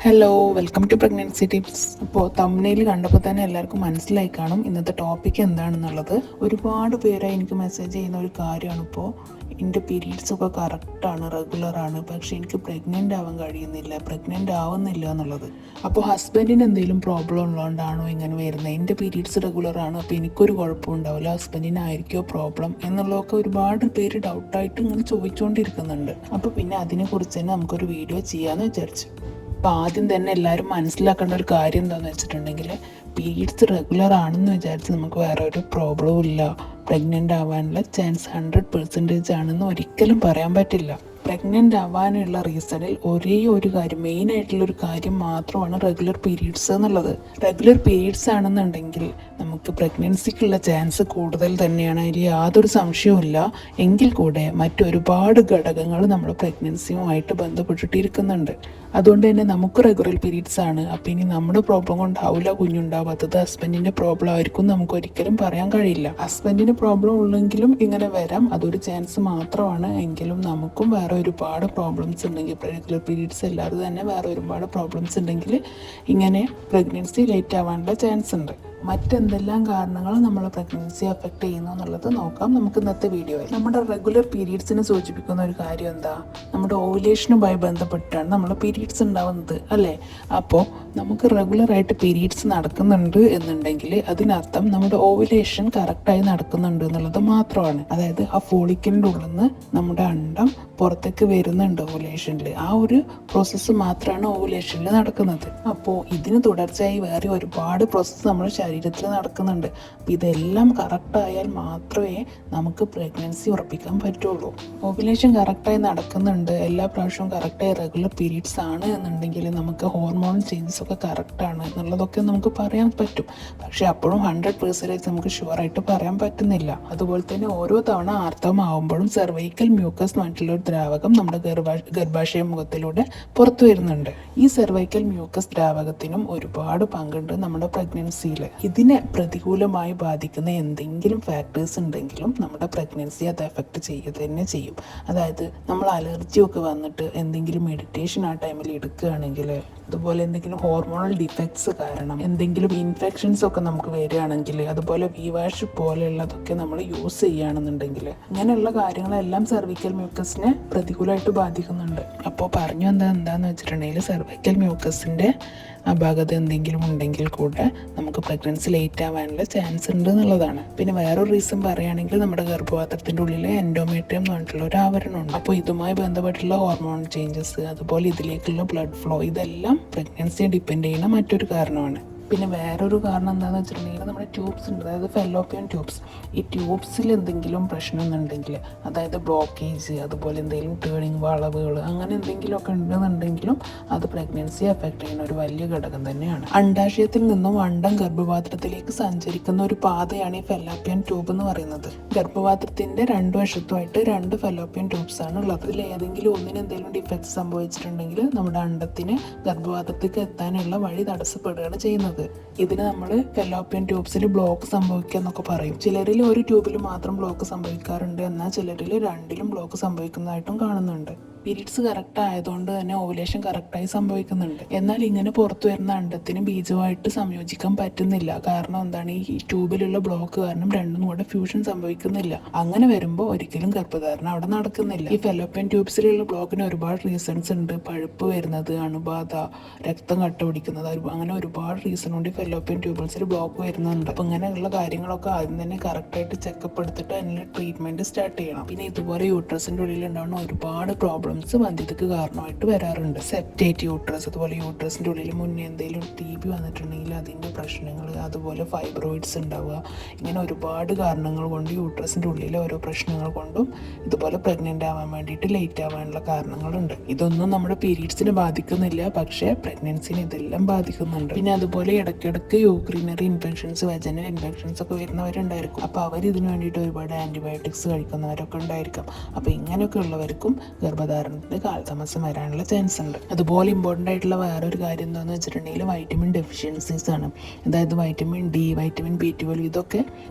Hello, welcome to pregnancy tips. അപ്പോൾ thumbnail കണ്ടപ്പോൾ തന്നെ എല്ലാവർക്കും മനസ്സിലായി കാണും ഇന്നത്തെ ടോപ്പിക് എന്താണെന്നുള്ളത്. ഒരുപാട് പേരായി എനിക്ക് മെസ്സേജ് ചെയ്യുന്ന ഒരു കാര്യമാണ് ഇപ്പോൾ എൻ്റെ പീരീഡ്സൊക്കെ കറക്റ്റാണ്, റെഗുലറാണ്, പക്ഷേ എനിക്ക് പ്രഗ്നൻ്റ് ആവാൻ കഴിയുന്നില്ല, പ്രഗ്നൻ്റ് ആവുന്നില്ല എന്നുള്ളത്. അപ്പോൾ ഹസ്ബൻഡിന് എന്തെങ്കിലും പ്രോബ്ലം ഉള്ളതുകൊണ്ടാണോ ഇങ്ങനെ വരുന്നത്? എൻ്റെ പീരീഡ്സ് റെഗുലറാണ്, അപ്പോൾ എനിക്കൊരു കുഴപ്പം ഉണ്ടാവില്ല, ഹസ്ബൻഡിനായിരിക്കോ പ്രോബ്ലം എന്നുള്ളതൊക്കെ ഒരുപാട് പേര് ഡൗട്ടായിട്ട് ഇങ്ങനെ ചോദിച്ചുകൊണ്ടിരിക്കുന്നുണ്ട്. അപ്പോൾ പിന്നെ അതിനെക്കുറിച്ച് തന്നെ നമുക്കൊരു വീഡിയോ ചെയ്യാമെന്ന് വിചാരിച്ചു. അപ്പോൾ ആദ്യം തന്നെ എല്ലാവരും മനസ്സിലാക്കേണ്ട ഒരു കാര്യം എന്താണെന്ന് വെച്ചിട്ടുണ്ടെങ്കിൽ, പീരീഡ്സ് റെഗുലർ ആണെന്ന് വിചാരിച്ച് നമുക്ക് വേറെ ഒരു പ്രോബ്ലവും ഇല്ല, പ്രഗ്നൻ്റ് ആവാനുള്ള ചാൻസ് 100% ആണെന്ന് ഒരിക്കലും പറയാൻ പറ്റില്ല. പ്രഗ്നൻ്റ് ആവാനുള്ള റീസണിൽ ഒരേ ഒരു കാര്യം, മെയിനായിട്ടുള്ളൊരു കാര്യം മാത്രമാണ് റെഗുലർ പീരീഡ്സ് എന്നുള്ളത്. റെഗുലർ പീരീഡ്സ് ആണെന്നുണ്ടെങ്കിൽ നമുക്ക് പ്രഗ്നൻസിക്കുള്ള ചാൻസ് കൂടുതൽ തന്നെയാണ്, അതിൽ യാതൊരു സംശയവുമില്ല. എങ്കിൽ കൂടെ മറ്റൊരുപാട് ഘടകങ്ങൾ നമ്മുടെ പ്രഗ്നൻസിയുമായിട്ട് ബന്ധപ്പെട്ടിട്ടിരിക്കുന്നുണ്ട്. അതുകൊണ്ട് തന്നെ നമുക്ക് റെഗുലർ പീരീഡ്സ് ആണ്, അപ്പോൾ ഇനി നമ്മുടെ പ്രോബ്ലം കൊണ്ടാവില്ല കുഞ്ഞുണ്ടാവാത്തത്, ഹസ്ബൻഡിൻ്റെ പ്രോബ്ലം ആയിരിക്കും നമുക്ക് ഒരിക്കലും പറയാൻ കഴിയില്ല. ഹസ്ബൻഡിന് പ്രോബ്ലം ഉള്ളെങ്കിലും ഇങ്ങനെ വരാം, അതൊരു ചാൻസ് മാത്രമാണ്. എങ്കിലും നമുക്കും വേറെ ഒരുപാട് പ്രോബ്ലംസ് ഉണ്ടെങ്കിൽ, റെഗുലർ പീരീഡ്സ് അല്ലാതെ തന്നെ വേറെ ഒരുപാട് പ്രോബ്ലംസ് ഉണ്ടെങ്കിൽ ഇങ്ങനെ പ്രഗ്നൻസി ലേറ്റ് ആവാനുള്ള ചാൻസ് ഉണ്ട്. മറ്റെന്തെല്ലാം കാരണങ്ങൾ നമ്മളെ പ്രഗ്നൻസി അഫക്റ്റ് ചെയ്യുന്നു എന്നുള്ളത് നോക്കാം നമുക്ക് ഇന്നത്തെ വീഡിയോയിൽ. നമ്മുടെ റെഗുലർ പീരീഡ്സിനെ സൂചിപ്പിക്കുന്ന ഒരു കാര്യം എന്താ? നമ്മുടെ ഓവുലേഷനുമായി ബന്ധപ്പെട്ടാണ് നമ്മൾ പീരീഡ്സ് ഉണ്ടാവുന്നത്, അല്ലേ? അപ്പോൾ നമുക്ക് റെഗുലറായിട്ട് പീരീഡ്സ് നടക്കുന്നുണ്ട് എന്നുണ്ടെങ്കിൽ അതിനർത്ഥം നമ്മുടെ ഓവുലേഷൻ കറക്റ്റായി നടക്കുന്നുണ്ട് എന്നുള്ളത് മാത്രമാണ്. അതായത് ആ ഫോളിക്കലിൻ്റെ ഉള്ളിൽ നിന്ന് നമ്മുടെ അണ്ടം പുറത്തേക്ക് വരുന്നുണ്ട് ഓവുലേഷനിൽ. ആ ഒരു പ്രോസസ്സ് മാത്രമാണ് ഓവുലേഷനിൽ നടക്കുന്നത്. അപ്പോൾ ഇതിന് തുടർച്ചയായി വേറെ ഒരുപാട് പ്രോസസ്സ് നമ്മുടെ ശരീരത്തിൽ നടക്കുന്നുണ്ട്. അപ്പോൾ ഇതെല്ലാം കറക്റ്റായാൽ മാത്രമേ നമുക്ക് പ്രഗ്നൻസി ഉറപ്പിക്കാൻ പറ്റുള്ളൂ. ഓവുലേഷൻ കറക്റ്റായി നടക്കുന്നുണ്ട്, എല്ലാ പ്രാവശ്യവും കറക്റ്റായി റെഗുലർ പീരീഡ്സ് ആണ് എന്നുണ്ടെങ്കിൽ നമുക്ക് ഹോർമോൺ ചേഞ്ചസ് ഒക്കെ കറക്റ്റാണ് എന്നുള്ളതൊക്കെ നമുക്ക് പറയാൻ പറ്റും. പക്ഷേ അപ്പോഴും 100% നമുക്ക് ഷുവറായിട്ട് പറയാൻ പറ്റുന്നില്ല. അതുപോലെ തന്നെ ഓരോ തവണ ആർത്തവമാവുമ്പോഴും സെർവൈക്കൽ മ്യൂക്കസ് എന്ന് പറഞ്ഞിട്ടുള്ളൊരു ദ്രാവകം നമ്മുടെ ഗർഭാശയ മുഖത്തിലൂടെ പുറത്തു വരുന്നുണ്ട്. ഈ സെർവൈക്കൽ മ്യൂക്കസ് ദ്രാവകത്തിനും ഒരുപാട് പങ്കുണ്ട് നമ്മുടെ പ്രഗ്നൻസിയിൽ. ഇതിനെ പ്രതികൂലമായി ബാധിക്കുന്ന എന്തെങ്കിലും ഫാക്ടേഴ്സ് ഉണ്ടെങ്കിലും നമ്മുടെ പ്രഗ്നൻസി അത് എഫക്റ്റ് ചെയ്യുക തന്നെ ചെയ്യും. അതായത് നമ്മൾ അലർജിയൊക്കെ വന്നിട്ട് എന്തെങ്കിലും മെഡിറ്റേഷൻ ആ ടൈമിൽ എടുക്കുകയാണെങ്കിൽ, അതുപോലെ എന്തെങ്കിലും ഹോർമോണൽ ഡിഫക്ട്സ് കാരണം എന്തെങ്കിലും ഇൻഫെക്ഷൻസ് ഒക്കെ നമുക്ക് വരികയാണെങ്കിൽ, അതുപോലെ വിവാഷ് പോലെയുള്ളതൊക്കെ നമ്മൾ യൂസ് ചെയ്യുകയാണെന്നുണ്ടെങ്കിൽ, ഇങ്ങനെയുള്ള കാര്യങ്ങളെല്ലാം സെർവിക്കൽ മ്യൂക്കസിനെ പ്രതികൂലമായിട്ട് ബാധിക്കുന്നുണ്ട്. അപ്പോൾ പറഞ്ഞു എന്താണെന്ന് വെച്ചിട്ടുണ്ടെങ്കിൽ, സെർവിക്കൽ മ്യൂക്കസിൻ്റെ അപാകത എന്തെങ്കിലും ഉണ്ടെങ്കിൽ കൂടെ നമുക്ക് പ്രഗ്നൻസി ലേറ്റ് ആവാനുള്ള ചാൻസ് ഉണ്ട് എന്നുള്ളതാണ്. പിന്നെ വേറൊരു റീസൺ പറയുകയാണെങ്കിൽ, നമ്മുടെ ഗർഭപാത്രത്തിൻ്റെ ഉള്ളിൽ എൻഡോമെട്രിയം എന്ന് പറഞ്ഞിട്ടുള്ള ഒരു ആവരണമുണ്ട്. അപ്പോൾ ഇതുമായി ബന്ധപ്പെട്ടുള്ള ഹോർമോൺ ചേഞ്ചസ്, അതുപോലെ ഇതിലേക്കുള്ള ബ്ലഡ് ഫ്ലോ, ഇതെല്ലാം പ്രഗ്നൻസിയെ ഡിപ്പെൻഡ് ചെയ്യുന്ന മറ്റൊരു കാരണമാണ്. പിന്നെ വേറൊരു കാരണം എന്താണെന്ന് വെച്ചിട്ടുണ്ടെങ്കിൽ, നമ്മുടെ ട്യൂബ്സ് ഉണ്ട്, അതായത് ഫെലോപ്പിയൻ ട്യൂബ്സ്. ഈ ട്യൂബ്സിൽ എന്തെങ്കിലും പ്രശ്നം എന്നുണ്ടെങ്കിൽ, അതായത് ബ്ലോക്കേജ്, അതുപോലെ എന്തെങ്കിലും ടേണിങ്, വളവുകൾ, അങ്ങനെ എന്തെങ്കിലുമൊക്കെ ഉണ്ടെന്നുണ്ടെങ്കിലും അത് പ്രഗ്നൻസിയെ അഫക്റ്റ് ചെയ്യുന്ന ഒരു വലിയ ഘടകം തന്നെയാണ്. അണ്ടാശയത്തിൽ നിന്നും അണ്ടം ഗർഭപാത്രത്തിലേക്ക് സഞ്ചരിക്കുന്ന ഒരു പാതയാണ് ഈ ഫെലോപ്പിയൻ ട്യൂബ് എന്ന് പറയുന്നത്. ഗർഭപാത്രത്തിൻ്റെ രണ്ടു വശത്തുമായിട്ട് 2 ഫെലോപ്പിയൻ ട്യൂബ്സ് ആണ് ഉള്ളത്. ഇതിൽ ഏതെങ്കിലും ഒന്നിന് എന്തെങ്കിലും ഡിഫക്റ്റ് സംഭവിച്ചിട്ടുണ്ടെങ്കിൽ നമ്മുടെ അണ്ടത്തിന് ഗർഭപാത്രത്തിലേക്ക് എത്താനുള്ള വഴി തടസ്സപ്പെടുകയാണ് ചെയ്യുന്നത്. ഇതിന് നമ്മൾ ഫെലോപ്പിയൻ ട്യൂബ്സിൽ ബ്ലോക്ക് സംഭവിക്കുക എന്നൊക്കെ പറയും. ചിലരിൽ ഒരു ട്യൂബിൽ മാത്രം ബ്ലോക്ക് സംഭവിക്കാറുണ്ട്, എന്നാൽ ചിലരിൽ 2ലും ബ്ലോക്ക് സംഭവിക്കുന്നതായിട്ടും കാണുന്നുണ്ട്. പീരീഡ്സ് കറക്റ്റ് ആയതുകൊണ്ട് തന്നെ ഓവുലേഷൻ കറക്റ്റായി സംഭവിക്കുന്നുണ്ട്. എന്നാൽ ഇങ്ങനെ പുറത്തു വരുന്ന അണ്ടത്തിന് ബീജമായിട്ട് സംയോജിക്കാൻ പറ്റുന്നില്ല. കാരണം എന്താണ്? ഈ ട്യൂബിലുള്ള ബ്ലോക്ക് കാരണം രണ്ടും കൂടെ ഫ്യൂഷൻ സംഭവിക്കുന്നില്ല. അങ്ങനെ വരുമ്പോൾ ഒരിക്കലും ഗർഭധാരണം അവിടെ നടക്കുന്നില്ല. ഈ ഫെലോപ്പിയൻ ട്യൂബ്സിലുള്ള ബ്ലോക്കിന് ഒരുപാട് റീസൺസ് ഉണ്ട്. പഴുപ്പ് വരുന്നത്, അണുബാധ, രക്തം കട്ട പിടിക്കുന്നത്, അങ്ങനെ ഒരുപാട് റീസൺ കൊണ്ട് ഈ ഫെലോപ്പിയൻ ട്യൂബിൾസിൽ ബ്ലോക്ക് വരുന്നുണ്ട്. അപ്പോൾ ഇങ്ങനെയുള്ള കാര്യങ്ങളൊക്കെ ആദ്യം തന്നെ കറക്റ്റായിട്ട് ചെക്കപ്പ് എടുത്തിട്ട് അതിനുള്ള ട്രീറ്റ്മെൻറ്റ് സ്റ്റാർട്ട് ചെയ്യണം. പിന്നെ ഇതുപോലെ യൂട്രസിൻ്റെ ഉള്ളിൽ ഉണ്ടാവുന്ന ഒരുപാട് പ്രോബ്ലംസ് വന്ധ്യതയ്ക്ക് കാരണമായിട്ട് വരാറുണ്ട്. സെപ്റ്റേറ്റ് യൂട്രസ്, അതുപോലെ യൂട്രസിൻ്റെ ഉള്ളിൽ മുന്നേ എന്തെങ്കിലും TB വന്നിട്ടുണ്ടെങ്കിൽ അതിൻ്റെ പ്രശ്നങ്ങൾ, അതുപോലെ ഫൈബ്രോയിഡ്സ് ഉണ്ടാവുക, ഇങ്ങനെ ഒരുപാട് കാരണങ്ങൾ കൊണ്ട് യൂട്രസിൻ്റെ ഉള്ളിലെ ഓരോ പ്രശ്നങ്ങൾ കൊണ്ടും ഇതുപോലെ പ്രഗ്നൻ്റ് ആവാൻ വേണ്ടിയിട്ട് ലേറ്റ് ആവാനുള്ള കാരണങ്ങളുണ്ട്. ഇതൊന്നും നമ്മുടെ പീരീഡ്സിനെ ബാധിക്കുന്നില്ല, പക്ഷേ പ്രഗ്നൻസിനെ ഇതെല്ലാം ബാധിക്കുന്നുണ്ട്. പിന്നെ അതുപോലെ ഇടയ്ക്കിടയ്ക്ക് യൂറിനറി ഇൻഫെക്ഷൻസ്, വെജനൽ ഇൻഫെക്ഷൻസ് ഒക്കെ വരുന്നവരുണ്ടായിരിക്കും. അപ്പോൾ അവർ ഇതിന് വേണ്ടിയിട്ട് ഒരുപാട് ആൻറ്റിബയോട്ടിക്സ് കഴിക്കുന്നവരൊക്കെ ഉണ്ടായിരിക്കും. അപ്പോൾ ഇങ്ങനെയൊക്കെ ഉള്ളവർക്കും ഗർഭധാരണത്തിന് കാലതാമസം വരാനുള്ള ചാൻസ് ഉണ്ട്. അതുപോലെ ഇമ്പോർട്ടൻ്റ് ആയിട്ടുള്ള വേറൊരു കാര്യം എന്താണെന്ന് വെച്ചിട്ടുണ്ടെങ്കിൽ, വൈറ്റമിൻ ഡെഫിഷ്യൻസീസ് ആണ്. അതായത് വൈറ്റമിൻ D, വൈറ്റമിൻ B12, ഇതൊക്കെ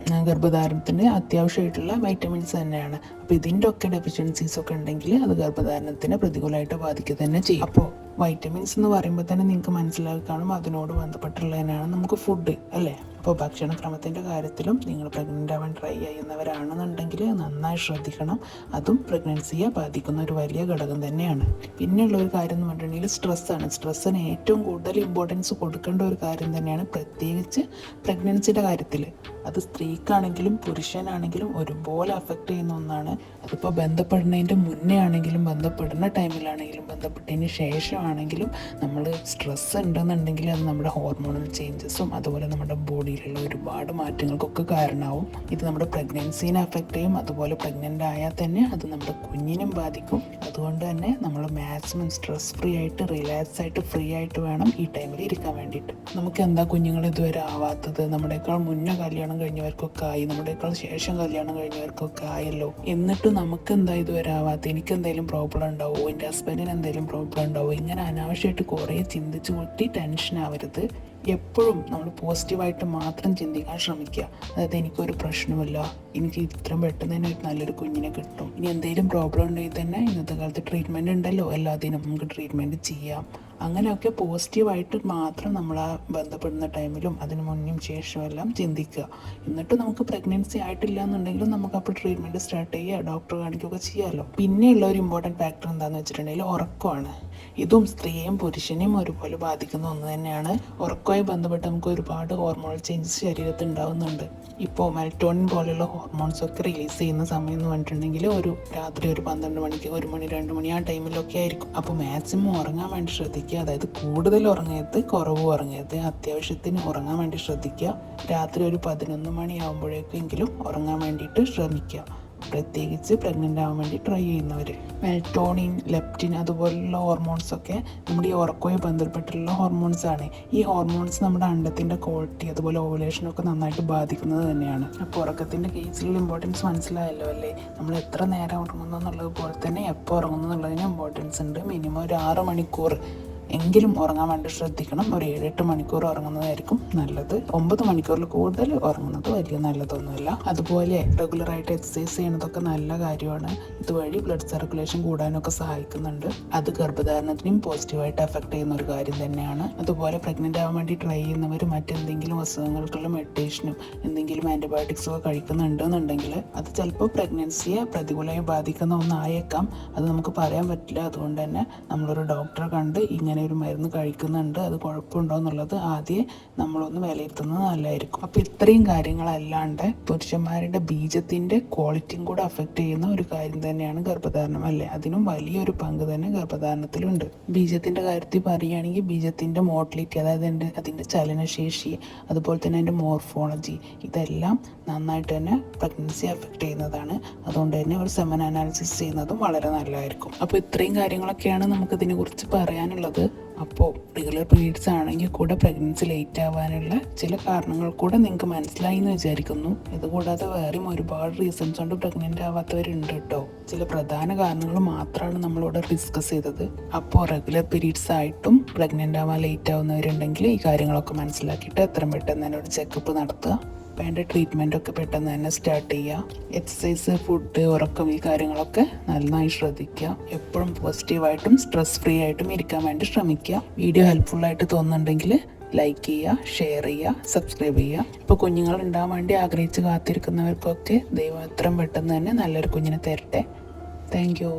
ഗർഭധാരണത്തിന് അത്യാവശ്യമായിട്ടുള്ള വൈറ്റമിൻസ് തന്നെയാണ്. അപ്പോൾ ഇതിൻ്റെ ഒക്കെ ഡെഫിഷ്യൻസീസ് ഒക്കെ ഉണ്ടെങ്കിൽ അത് ഗർഭധാരണത്തിനെ പ്രതികൂലമായിട്ട് ബാധിക്കുക തന്നെ ചെയ്യും. അപ്പോൾ വൈറ്റമിൻസ് എന്ന് പറയുമ്പോൾ തന്നെ നിങ്ങൾക്ക് മനസ്സിലാക്കി കാണും അതിനോട് ബന്ധപ്പെട്ടുള്ളതിനാണ് നമുക്ക് ഫുഡ് അല്ലേ. അപ്പോൾ ഭക്ഷണക്രമത്തിൻ്റെ കാര്യത്തിലും നിങ്ങൾ പ്രഗ്നൻ്റ് ആവാൻ ട്രൈ ചെയ്യുന്നവരാണെന്നുണ്ടെങ്കിൽ നന്നായി ശ്രദ്ധിക്കണം. അതും പ്രഗ്നൻസിയെ ബാധിക്കുന്ന ഒരു വലിയ ഘടകം തന്നെയാണ്. പിന്നെയുള്ള ഒരു കാര്യം എന്ന് പറഞ്ഞിട്ടുണ്ടെങ്കിൽ സ്ട്രെസ്സാണ്. സ്ട്രെസ്സിന് ഏറ്റവും കൂടുതൽ ഇമ്പോർട്ടൻസ് കൊടുക്കേണ്ട ഒരു കാര്യം തന്നെയാണ്, പ്രത്യേകിച്ച് പ്രഗ്നൻസിയുടെ കാര്യത്തിൽ. അത് സ്ത്രീക്കാണെങ്കിലും പുരുഷനാണെങ്കിലും ഒരുപോലെ അഫക്റ്റ് ചെയ്യുന്ന ഒന്നാണ്. അതിപ്പോൾ ബന്ധപ്പെടുന്നതിൻ്റെ മുന്നേ ആണെങ്കിലും ബന്ധപ്പെടുന്ന ടൈമിലാണെങ്കിലും ബന്ധപ്പെട്ടതിന് ശേഷമാണെങ്കിലും നമ്മൾ സ്ട്രെസ്സ് ഉണ്ടെന്നുണ്ടെങ്കിൽ അത് നമ്മുടെ ഹോർമോണൽ ചേഞ്ചസും അതുപോലെ നമ്മുടെ ബോഡിയിലുള്ള ഒരുപാട് മാറ്റങ്ങൾക്കൊക്കെ കാരണമാവും. ഇത് നമ്മുടെ പ്രഗ്നൻസീനെ അഫക്റ്റ് ചെയ്യും. അതുപോലെ പ്രഗ്നൻ്റ് ആയാൽ തന്നെ അത് നമ്മുടെ കുഞ്ഞിനും ബാധിക്കും. അതുകൊണ്ട് തന്നെ നമ്മൾ മാക്സിമം സ്ട്രെസ് ഫ്രീ ആയിട്ട് റിലാക്സ് ആയിട്ട് ഫ്രീ ആയിട്ട് വേണം ഈ ടൈമിൽ ഇരിക്കാൻ വേണ്ടിയിട്ട്. നമുക്ക് എന്താ കുഞ്ഞുങ്ങൾ ഇതുവരെ ആവാത്തത്? നമ്മുടേക്കാൾ മുന്നേ കല്യാണം കഴിഞ്ഞവർക്കൊക്കെ ആയി, നമ്മുടേക്കാൾ ശേഷം കല്യാണം കഴിഞ്ഞവർക്കൊക്കെ ആയല്ലോ, എന്നിട്ട് നമുക്ക് എന്താ ഇതുവരെ ആവാത്ത? എനിക്ക് എന്തെങ്കിലും പ്രോബ്ലം ഉണ്ടാവുമോ? എൻ്റെ ഹസ്ബൻഡിന് എന്തെങ്കിലും പ്രോബ്ലം ഉണ്ടാവുമോ? ഇങ്ങനെ അനാവശ്യമായിട്ട് കുറേ ചിന്തിച്ച് കൂട്ടി ടെൻഷൻ ആവരുത്. എപ്പോഴും നമ്മൾ പോസിറ്റീവായിട്ട് മാത്രം ചിന്തിക്കാൻ ശ്രമിക്കുക. അതായത് എനിക്കൊരു പ്രശ്നമില്ല, എനിക്ക് ഇത്രയും പെട്ടെന്ന് തന്നെ നല്ലൊരു കുഞ്ഞിനെ കിട്ടും, ഇനി എന്തെങ്കിലും പ്രോബ്ലം ഉണ്ടെങ്കിൽ തന്നെ ഇന്നത്തെ കാലത്ത് ട്രീറ്റ്മെൻറ്റ് ഉണ്ടല്ലോ, എല്ലാത്തിനും നമുക്ക് ട്രീറ്റ്മെൻറ്റ് ചെയ്യാം. അങ്ങനെയൊക്കെ പോസിറ്റീവായിട്ട് മാത്രം നമ്മൾ ആ ബന്ധപ്പെടുന്ന ടൈമിലും അതിന് മുന്നും ശേഷവും എല്ലാം ചിന്തിക്കുക. എന്നിട്ട് നമുക്ക് പ്രഗ്നൻസി ആയിട്ടില്ല എന്നുണ്ടെങ്കിലും നമുക്ക് അപ്പോൾ ട്രീറ്റ്മെൻറ്റ് സ്റ്റാർട്ട് ചെയ്യുക, ഡോക്ടറെ കാണിക്കുകയൊക്കെ ചെയ്യാമല്ലോ. പിന്നെയുള്ള ഒരു ഇമ്പോർട്ടൻറ്റ് ഫാക്ടർ എന്താണെന്ന് വെച്ചിട്ടുണ്ടെങ്കിൽ ഉറക്കമാണ്. ഇതും സ്ത്രീയെയും പുരുഷനെയും ഒരുപോലെ ബാധിക്കുന്ന ഒന്ന് തന്നെയാണ്. ഉറക്കവുമായി ബന്ധപ്പെട്ട് നമുക്ക് ഒരുപാട് ഹോർമോണൽ ചേഞ്ചസ് ശരീരത്തിൽ ഉണ്ടാകുന്നുണ്ട്. ഇപ്പോൾ മെലറ്റോണിൻ പോലെയുള്ള ഹോർമോൺസ് ഒക്കെ റിലീസ് ചെയ്യുന്ന സമയം എന്ന് പറഞ്ഞിട്ടുണ്ടെങ്കിൽ ഒരു രാത്രി ഒരു 12 മണിക്ക് 1 മണി 2 മണി ആ ടൈമിലൊക്കെ ആയിരിക്കും. അപ്പോൾ മാക്സിമം ഉറങ്ങാൻ വേണ്ടി ശ്രദ്ധിക്കുക. അതായത് കൂടുതൽ ഉറങ്ങരുത്, കുറവ് ഉറങ്ങരുത്, അത്യാവശ്യത്തിന് ഉറങ്ങാൻ വേണ്ടി ശ്രദ്ധിക്കുക. രാത്രി ഒരു 11 മണി ആകുമ്പോഴേക്കെങ്കിലും ഉറങ്ങാൻ വേണ്ടിയിട്ട് ശ്രമിക്കുക, പ്രത്യേകിച്ച് പ്രഗ്നൻ്റ് ആവാൻ വേണ്ടി ട്രൈ ചെയ്യുന്നവർ. മെലറ്റോണിൻ, ലെപ്റ്റിൻ അതുപോലുള്ള ഹോർമോൺസൊക്കെ നമ്മുടെ ഈ ഉറക്കവുമായി ബന്ധപ്പെട്ടുള്ള ഹോർമോൺസാണ്. ഈ ഹോർമോൺസ് നമ്മുടെ അണ്ടത്തിൻ്റെ ക്വാളിറ്റി അതുപോലെ ഓവുലേഷനൊക്കെ നന്നായിട്ട് ബാധിക്കുന്നത് തന്നെയാണ്. അപ്പോൾ ഉറക്കത്തിൻ്റെ കേസിലുള്ള ഇമ്പോർട്ടൻസ് മനസ്സിലായല്ലോ അല്ലേ? നമ്മൾ എത്ര നേരം ഉറങ്ങുന്നു എന്നുള്ളത് പോലെ തന്നെ എപ്പോൾ ഉറങ്ങുന്നു എന്നുള്ളതിന് ഇമ്പോർട്ടൻസ് ഉണ്ട്. മിനിമം ഒരു 6 മണിക്കൂർ എങ്കിലും ഉറങ്ങാൻ വേണ്ടി ശ്രദ്ധിക്കണം. ഒരു 7-8 മണിക്കൂർ ഉറങ്ങുന്നതായിരിക്കും നല്ലത്. 9 മണിക്കൂറിൽ കൂടുതൽ ഉറങ്ങുന്നത് വലിയ നല്ലതൊന്നുമില്ല. അതുപോലെ റെഗുലറായിട്ട് എക്സസൈസ് ചെയ്യുന്നതൊക്കെ നല്ല കാര്യമാണ്. ഇതുവഴി ബ്ലഡ് സർക്കുലേഷൻ കൂടാനൊക്കെ സഹായിക്കുന്നുണ്ട്. അത് ഗർഭധാരണത്തിനും പോസിറ്റീവായിട്ട് എഫക്റ്റ് ചെയ്യുന്ന ഒരു കാര്യം തന്നെയാണ്. അതുപോലെ പ്രഗ്നൻ്റ് ആവാൻ വേണ്ടി ട്രൈ ചെയ്യുന്നവർ മറ്റെന്തെങ്കിലും അസുഖങ്ങൾക്കുള്ള മെഡിറ്റേഷനും എന്തെങ്കിലും ആൻറ്റിബയോട്ടിക്സൊക്കെ കഴിക്കുന്നുണ്ടെന്നുണ്ടെങ്കിൽ അത് ചിലപ്പോൾ പ്രഗ്നൻസിയെ പ്രതികൂലമായി ബാധിക്കുന്ന ഒന്നായേക്കാം. അത് നമുക്ക് പറയാൻ പറ്റില്ല. അതുകൊണ്ട് തന്നെ നമ്മളൊരു ഡോക്ടറെ കണ്ട് ഇങ്ങനെ ഒരു മരുന്ന് കഴിക്കുന്നുണ്ട്, അത് കുഴപ്പമുണ്ടോ എന്നുള്ളത് ആദ്യം നമ്മളൊന്ന് വിലയിരുത്തുന്നത് നല്ലതായിരിക്കും. അപ്പോൾ ഇത്രയും കാര്യങ്ങളല്ലാണ്ട് പുരുഷന്മാരുടെ ബീജത്തിൻ്റെ ക്വാളിറ്റിയും കൂടെ അഫക്റ്റ് ചെയ്യുന്ന ഒരു കാര്യം തന്നെയാണ് ഗർഭധാരണം അല്ലേ? അതിനും വലിയൊരു പങ്ക് തന്നെ ഗർഭധാരണത്തിലുണ്ട്. ബീജത്തിൻ്റെ കാര്യത്തിൽ പറയുകയാണെങ്കിൽ ബീജത്തിൻ്റെ മോട്ടിലിറ്റി, അതായത് അതിൻ്റെ ചലനശേഷി അതുപോലെ തന്നെ അതിൻ്റെ മോർഫോളജി, ഇതെല്ലാം നന്നായിട്ട് തന്നെ പ്രഗ്നൻസി അഫക്റ്റ് ചെയ്യുന്നതാണ്. അതുകൊണ്ട് തന്നെ ഒരു സെമൻ അനാലിസിസ് ചെയ്യുന്നതും വളരെ നല്ലതായിരിക്കും. അപ്പോൾ ഇത്രയും കാര്യങ്ങളൊക്കെയാണ് നമുക്കിതിനെക്കുറിച്ച് പറയാനുള്ളത്. അപ്പോൾ റെഗുലർ പീരീഡ്സ് ആണെങ്കിൽ കൂടെ പ്രഗ്നൻസി ലേറ്റ് ആവാനുള്ള ചില കാരണങ്ങൾ കൂടെ നിങ്ങൾക്ക് മനസ്സിലായി എന്ന് വിചാരിക്കുന്നു. ഇതുകൂടാതെ വേറെയും ഒരുപാട് റീസൺസ് കൊണ്ട് പ്രഗ്നൻ്റ് ആവാത്തവരുണ്ട് കേട്ടോ. ചില പ്രധാന കാരണങ്ങൾ മാത്രമാണ് നമ്മളിവിടെ ഡിസ്കസ് ചെയ്തത്. അപ്പോൾ റെഗുലർ പീരീഡ്സ് ആയിട്ടും പ്രഗ്നൻ്റ് ആവാൻ ലേറ്റ് ആവുന്നവരുണ്ടെങ്കിൽ ഈ കാര്യങ്ങളൊക്കെ മനസ്സിലാക്കിയിട്ട് എത്രയും പെട്ടെന്ന് തന്നെ ഒരു ചെക്കപ്പ് നടത്തുക. വേണ്ട ട്രീറ്റ്മെൻറ്റൊക്കെ പെട്ടെന്ന് തന്നെ സ്റ്റാർട്ട് ചെയ്യുക. എക്സസൈസ്, ഫുഡ്, ഉറക്കം, ഈ കാര്യങ്ങളൊക്കെ നന്നായി ശ്രദ്ധിക്കുക. എപ്പോഴും പോസിറ്റീവായിട്ടും സ്ട്രെസ് ഫ്രീ ആയിട്ടും ഇരിക്കാൻ വേണ്ടി ശ്രമിക്കുക. വീഡിയോ ഹെൽപ്ഫുള്ളായിട്ട് തോന്നുന്നുണ്ടെങ്കിൽ ലൈക്ക് ചെയ്യുക, ഷെയർ ചെയ്യുക, സബ്സ്ക്രൈബ് ചെയ്യുക. ഇപ്പോൾ കുഞ്ഞുങ്ങൾ ഉണ്ടാകാൻ വേണ്ടി ആഗ്രഹിച്ച് കാത്തിരിക്കുന്നവർക്കൊക്കെ ദൈവം എത്രയും പെട്ടെന്ന് തന്നെ നല്ലൊരു കുഞ്ഞിനെ തരട്ടെ. Thank you.